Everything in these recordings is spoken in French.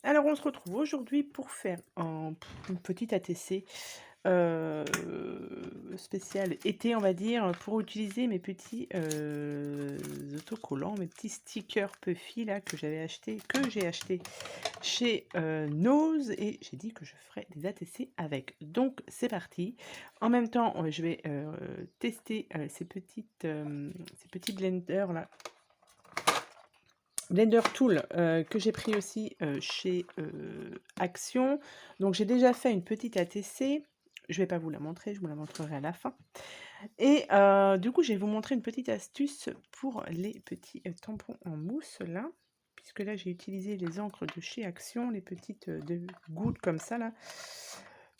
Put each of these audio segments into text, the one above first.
Alors on se retrouve aujourd'hui pour faire une petite ATC, heu, spéciale été on va dire, pour utiliser mes petits, autocollants, mes petits stickers Puffy là que j'ai acheté chez, Nose et j'ai dit que je ferais des ATC avec. Donc c'est parti. En même temps, je vais, tester, ces petits blenders là. Blender Tool, que j'ai pris aussi, chez, Action. Donc j'ai déjà fait une petite ATC. Je vais pas vous la montrer, je vous la montrerai à la fin et du coup, je vais vous montrer une petite astuce pour les petits, tampons en mousse là, puisque là, j'ai utilisé les encres de chez Action, les petites, de gouttes comme ça là,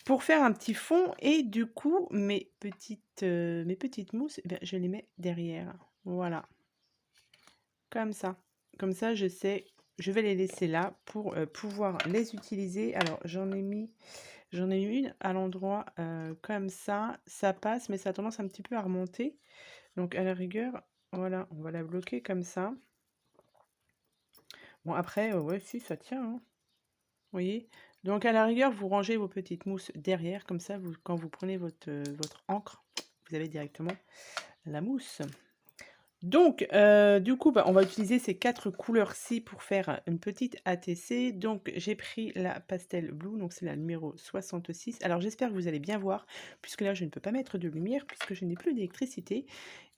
pour faire un petit fond et du coup, mes petites mousses, eh bien, je les mets derrière. Voilà. Comme ça. Comme ça, je vais les laisser là pour, pouvoir les utiliser. Alors j'en ai une à l'endroit, comme ça passe, mais ça a tendance un petit peu à remonter. Donc à la rigueur, voilà, on va la bloquer comme ça. Bon après, ouais, si ça tient, hein, vous voyez? Donc à la rigueur, vous rangez vos petites mousses derrière, comme ça vous quand vous prenez votre encre, vous avez directement la mousse. Donc, du coup, bah, on va utiliser ces 4 couleurs-ci pour faire une petite ATC. Donc, j'ai pris la Pastel Blue, donc c'est la numéro 66. Alors, j'espère que vous allez bien voir, puisque là, je ne peux pas mettre de lumière, puisque je n'ai plus d'électricité.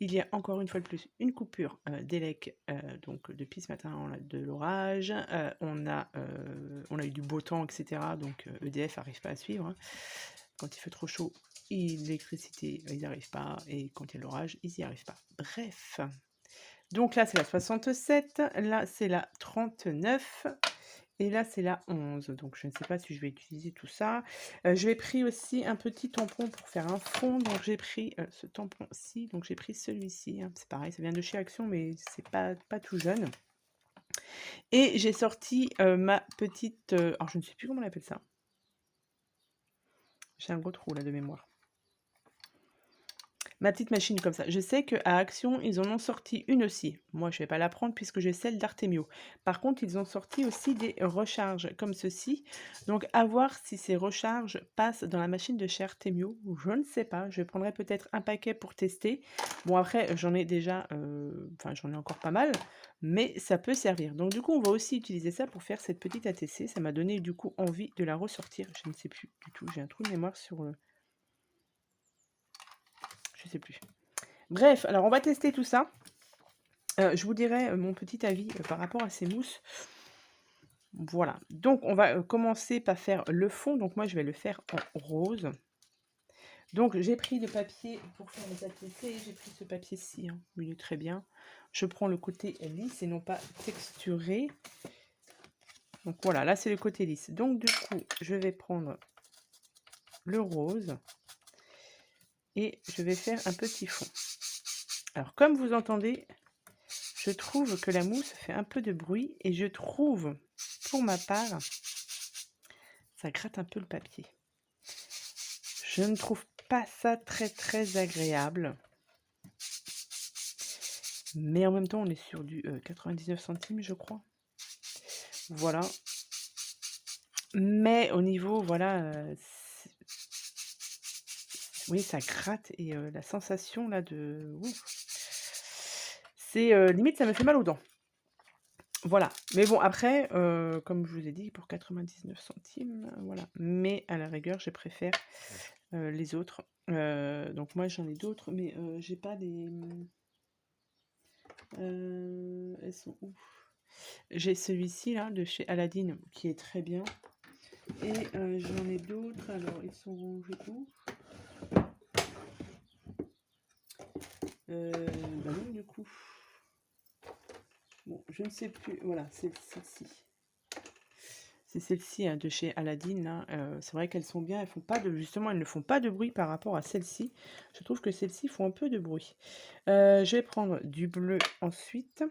Il y a encore une fois de plus une coupure d'élec, donc depuis ce matin, on a de l'orage, on a eu du beau temps, etc. Donc, EDF n'arrive pas à suivre, hein. Quand il fait trop chaud, l'électricité, ils n'y arrivent pas, et quand il y a l'orage, ils n'y arrivent pas. Bref. Donc là, c'est la 67, là, c'est la 39 et là, c'est la 11. Donc je ne sais pas si je vais utiliser tout ça. J'ai pris aussi un petit tampon pour faire un fond, donc j'ai pris, ce tampon-ci, donc j'ai pris celui-ci, hein. C'est pareil, ça vient de chez Action, mais c'est pas tout jeune et j'ai sorti, ma petite, alors je ne sais plus comment on appelle ça. J'ai un gros trou là de mémoire. Ma petite machine comme ça. Je sais qu'à Action, ils en ont sorti une aussi. Moi, je vais pas la prendre puisque j'ai celle d'Artemio. Par contre, ils ont sorti aussi des recharges comme ceci. Donc, à voir si ces recharges passent dans la machine de chez Artemio. Je ne sais pas. Je prendrai peut-être un paquet pour tester. Bon, après, j'en ai déjà, enfin, j'en ai encore pas mal, mais ça peut servir. Donc, du coup, on va aussi utiliser ça pour faire cette petite ATC. Ça m'a donné, du coup, envie de la ressortir. Je ne sais plus du tout. J'ai un trou de mémoire sur... je sais plus. Bref, alors on va tester tout ça. Je vous dirai, mon petit avis, par rapport à ces mousses. Voilà, donc on va, commencer par faire le fond. Donc moi, je vais le faire en rose. Donc j'ai pris le papier pour faire les ATC, j'ai pris ce papier-ci, hein, il est très bien. Je prends le côté lisse et non pas texturé. Donc voilà, là c'est le côté lisse. Donc du coup, je vais prendre le rose et je vais faire un petit fond. Alors comme vous entendez, je trouve que la mousse fait un peu de bruit et je trouve, pour ma part, ça gratte un peu le papier. Je ne trouve pas ça très très agréable. Mais en même temps, on est sur du 99 centimes, je crois. Voilà. Mais au niveau, voilà, oui, ça gratte et la sensation là de... Ouf, c'est limite, ça me fait mal aux dents. Voilà. Mais bon, après, comme je vous ai dit, pour 99 centimes, voilà. Mais à la rigueur, je préfère les autres. Donc moi, j'en ai d'autres, mais j'ai pas les... elles sont où? J'ai celui-ci là de chez Aladdin qui est très bien et j'en ai d'autres. Alors ils sont rangés où? Bah non du coup. Bon, je ne sais plus. Voilà, c'est celle-ci. C'est celle-ci hein, de chez Aladdin. Là. C'est vrai qu'elles sont bien. Elles font pas de justement, elles ne font pas de bruit par rapport à celle-ci. Je trouve que celles-ci font un peu de bruit. Je vais prendre du bleu ensuite.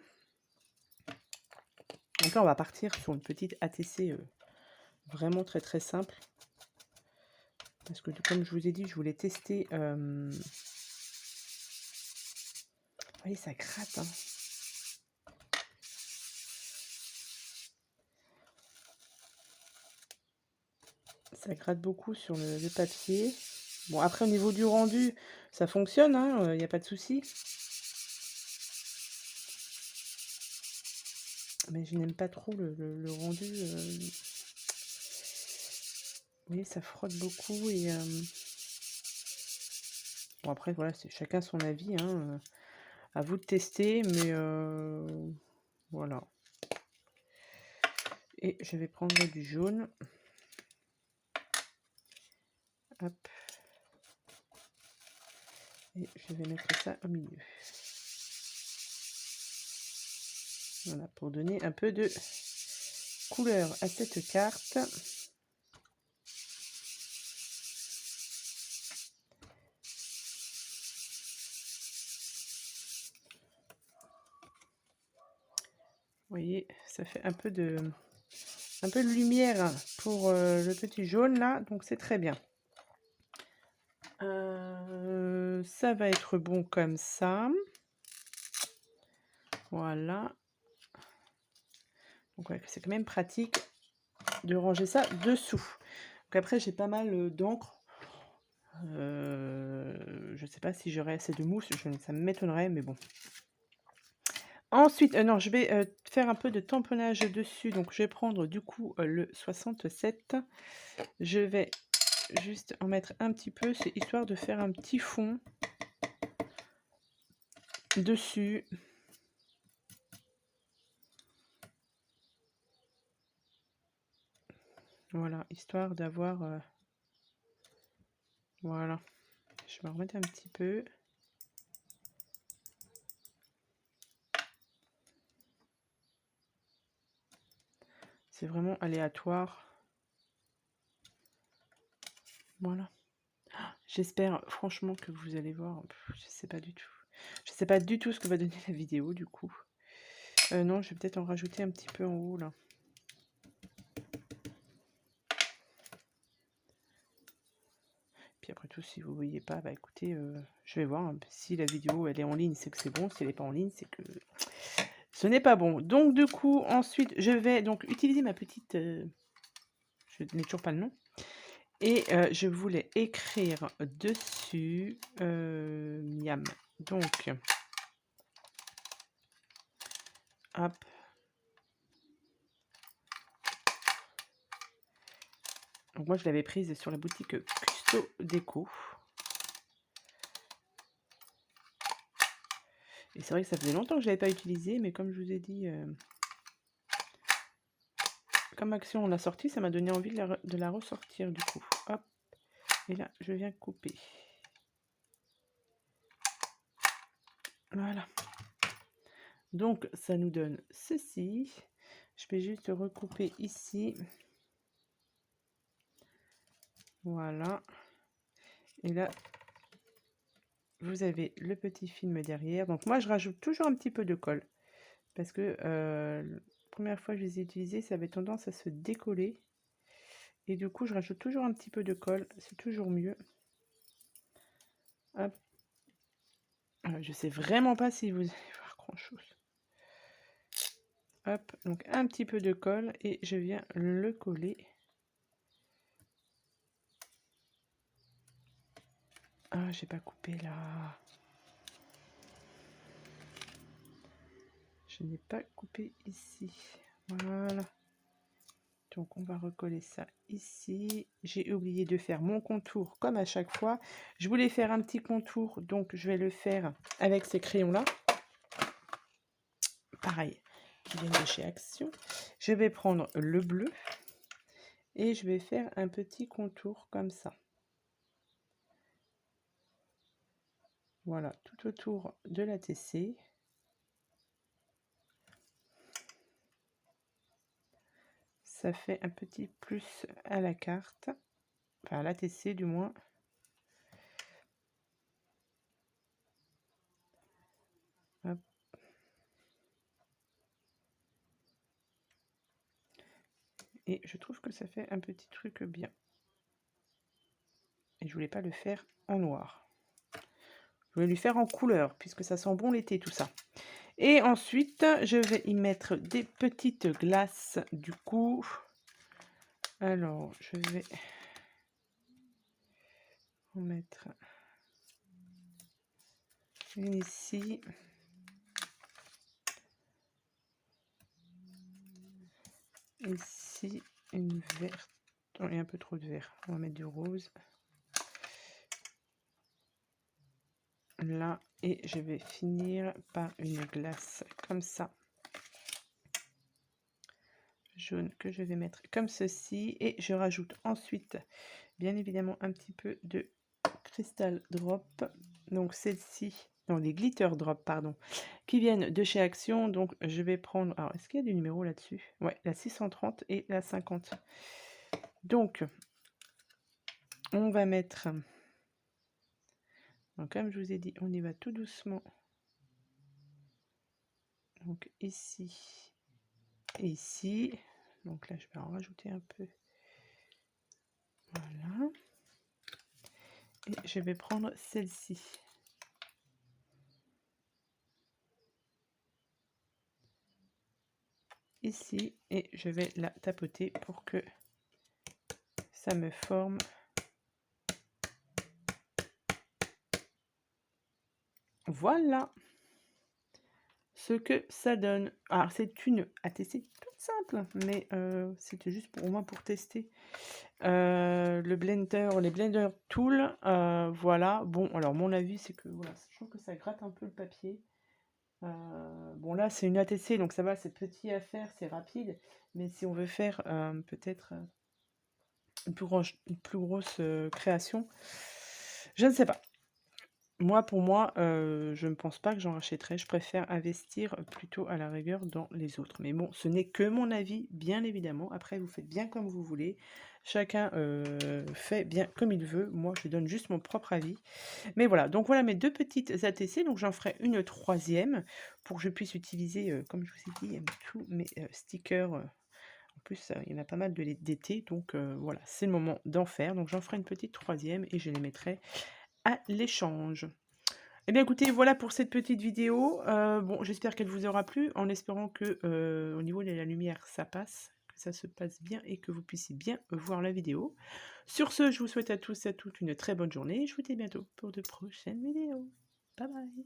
Donc là, on va partir sur une petite ATC vraiment très très simple. Parce que comme je vous ai dit, je voulais tester. Vous voyez, ça gratte. Hein. Ça gratte beaucoup sur le papier. Bon, après, au niveau du rendu, ça fonctionne, hein, il y a pas de souci. Mais je n'aime pas trop le rendu, vous voyez, ça frotte beaucoup et bon après voilà, c'est chacun son avis, hein, à vous de tester, mais voilà. Et je vais prendre du jaune. Hop. Et je vais mettre ça au milieu. Voilà, pour donner un peu de couleur à cette carte. Vous voyez, ça fait un peu de lumière pour le petit jaune là, donc c'est très bien. Ça va être bon comme ça. Voilà. Donc ouais, c'est quand même pratique de ranger ça dessous. Donc après, j'ai pas mal d'encre. Je sais pas si j'aurai assez de mousse, ça m'étonnerait, mais bon. Ensuite, non, je vais faire un peu de tamponnage dessus. Donc, je vais prendre du coup le 67. Je vais juste en mettre un petit peu, c'est histoire de faire un petit fond dessus. Voilà, histoire d'avoir... voilà. Je vais en remettre un petit peu. C'est vraiment aléatoire. Voilà. J'espère franchement que vous allez voir. Je sais pas du tout. Je sais pas du tout ce que va donner la vidéo du coup. Non, je vais peut-être en rajouter un petit peu en haut là. Puis après tout, si vous voyez pas, bah écoutez, je vais voir. Si la vidéo elle est en ligne, c'est que c'est bon. Si elle n'est pas en ligne, c'est que ce n'est pas bon. Donc du coup, ensuite, je vais donc utiliser ma petite... je n'ai toujours pas le nom. Et je voulais écrire dessus miam. Donc, hop. Donc moi, je l'avais prise sur la boutique Custo Déco. Et c'est vrai que ça faisait longtemps que je ne l'avais pas utilisée, mais comme je vous ai dit, comme Action on l'a sortie, ça m'a donné envie de la ressortir du coup. Hop. Et là, je viens couper. Voilà. Donc, ça nous donne ceci. Je vais juste recouper ici. Voilà. Et là, vous avez le petit film derrière. Donc, moi, je rajoute toujours un petit peu de colle. Parce que la première fois que je les ai utilisés, ça avait tendance à se décoller. Et du coup, je rajoute toujours un petit peu de colle. C'est toujours mieux. Hop. Je sais vraiment pas si vous allez voir grand chose. Hop, donc un petit peu de colle et je viens le coller. Ah, j'ai pas coupé là. Je n'ai pas coupé ici. Voilà. Donc on va recoller ça ici. J'ai oublié de faire mon contour comme à chaque fois. Je voulais faire un petit contour, donc je vais le faire avec ces crayons là. Pareil, qui viennent de chez Action. Je vais prendre le bleu et je vais faire un petit contour comme ça. Voilà, tout autour de la TC. Ça fait un petit plus à la carte, enfin à la TC du moins. Hop. Et je trouve que ça fait un petit truc bien. Et je voulais pas le faire en noir. Je voulais lui faire en couleur, puisque ça sent bon l'été tout ça. Et ensuite, je vais y mettre des petites glaces du coup. Alors, je vais On va mettre une ici. Ici, une verte. Oh, il y a un peu trop de vert. On va mettre du rose. Là, et je vais finir par une glace comme ça. Jaune que je vais mettre comme ceci. Et je rajoute ensuite, bien évidemment, un petit peu de Crystal Drop. Donc celle-ci, non, les Glitter Drop, pardon, qui viennent de chez Action. Donc je vais prendre, alors est-ce qu'il y a du numéro là-dessus? Ouais, la 630 et la 50. Donc, on va mettre, donc comme je vous ai dit, on y va tout doucement. Donc ici, et ici. Donc là, je vais en rajouter un peu. Voilà. Et je vais prendre celle-ci. Ici, et je vais la tapoter pour que ça me forme voilà ce que ça donne. Alors c'est une ATC toute simple, mais c'était juste pour, au moins pour tester le blender, les blender tool. Voilà, bon, alors mon avis c'est que voilà, je trouve que ça gratte un peu le papier. Bon là c'est une ATC donc ça va, c'est petit à faire, c'est rapide, mais si on veut faire peut-être une plus grosse création, je ne sais pas. Moi, pour moi, je ne pense pas que j'en rachèterai. Je préfère investir plutôt à la rigueur dans les autres. Mais bon, ce n'est que mon avis, bien évidemment. Après, vous faites bien comme vous voulez. Chacun fait bien comme il veut. Moi, je donne juste mon propre avis. Mais voilà, donc voilà mes deux petites ATC. Donc j'en ferai une troisième pour que je puisse utiliser, comme je vous ai dit, tous mes stickers. En plus, il y en a pas mal d'été. Donc voilà, c'est le moment d'en faire. Donc j'en ferai une petite troisième et je les mettrai à l'échange. Eh bien écoutez, voilà pour cette petite vidéo. Bon, j'espère qu'elle vous aura plu, en espérant que au niveau de la lumière, ça passe, que ça se passe bien et que vous puissiez bien voir la vidéo. Sur ce, je vous souhaite à tous et à toutes une très bonne journée. Je vous dis à bientôt pour de prochaines vidéos. Bye bye.